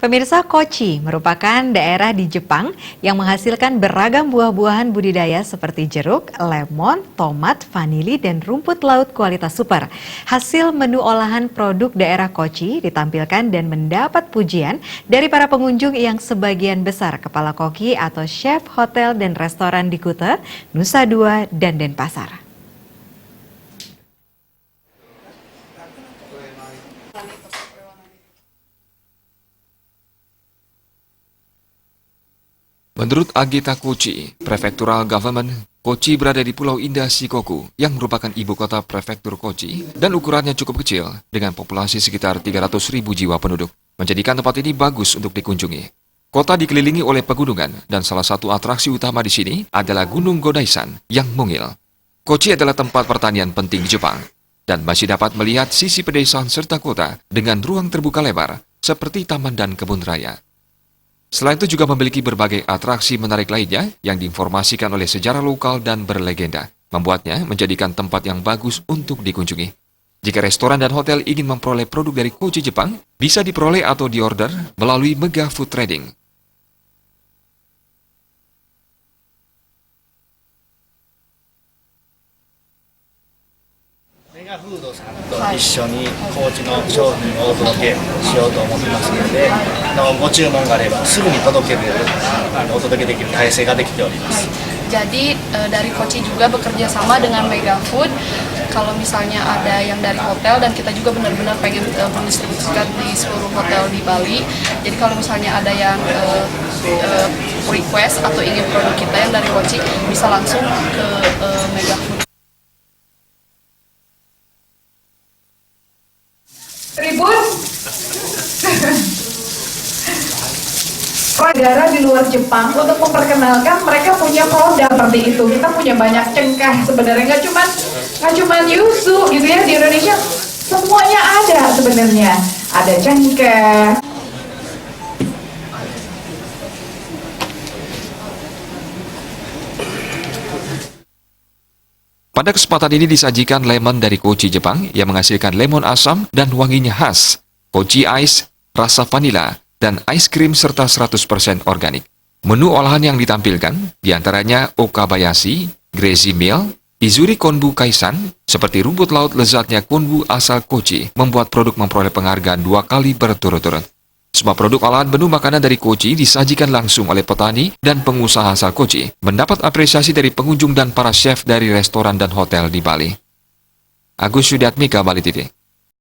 Pemirsa, Kochi merupakan daerah di Jepang yang menghasilkan beragam buah-buahan budidaya seperti jeruk, lemon, tomat, vanili, dan rumput laut kualitas super. Hasil menu olahan produk daerah Kochi ditampilkan dan mendapat pujian dari para pengunjung yang sebagian besar kepala koki atau chef hotel dan restoran di Kuta, Nusa Dua, dan Denpasar. Menurut Ageta Kochi, Prefectural Government, Kochi berada di Pulau Indah Shikoku yang merupakan ibu kota prefektur Kochi dan ukurannya cukup kecil dengan populasi sekitar 300.000 jiwa penduduk, menjadikan tempat ini bagus untuk dikunjungi. Kota dikelilingi oleh pegunungan dan salah satu atraksi utama di sini adalah Gunung Godaisan yang mungil. Kochi adalah tempat pertanian penting di Jepang dan masih dapat melihat sisi pedesaan serta kota dengan ruang terbuka lebar seperti taman dan kebun raya. Selain itu juga memiliki berbagai atraksi menarik lainnya yang diinformasikan oleh sejarah lokal dan berlegenda, membuatnya menjadikan tempat yang bagus untuk dikunjungi. Jika restoran dan hotel ingin memperoleh produk dari Kochi Jepang, bisa diperoleh atau diorder melalui Mega Food Trading. メガフードさんと一緒に高知の商品をお届けしようと思ってますので、ご注文があればすぐに届けるお届けできる体制ができております。 Jadi dari Kochi juga bekerja sama dengan Mega Food. Kalau misalnya ada yang dari hotel dan kita juga benar-benar pengen mendistribusikan di seluruh hotel di Bali. Jadi kalau misalnya ada yang request atau ingin produk kita yang dari Kochi bisa langsung ke Mega Food. Ribut negara di luar Jepang untuk memperkenalkan mereka punya produk seperti itu. Kita punya banyak cengkeh sebenarnya, nggak cuma yuzu gitu ya, di Indonesia semuanya ada sebenarnya. Ada cengkeh. Pada kesempatan ini disajikan lemon dari Kochi Jepang yang menghasilkan lemon asam dan wanginya khas, Kochi Ice, rasa vanila, dan es krim serta 100% organik. Menu olahan yang ditampilkan diantaranya okabayashi, greasy meal, izuri konbu kaisan, seperti rumput laut lezatnya konbu asal Kochi, membuat produk memperoleh penghargaan 2 kali berturut-turut. Semua produk olahan menu makanan dari Kochi disajikan langsung oleh petani dan pengusaha asal Kochi, mendapat apresiasi dari pengunjung dan para chef dari restoran dan hotel di Bali. Agus Yudatmika, Bali TV.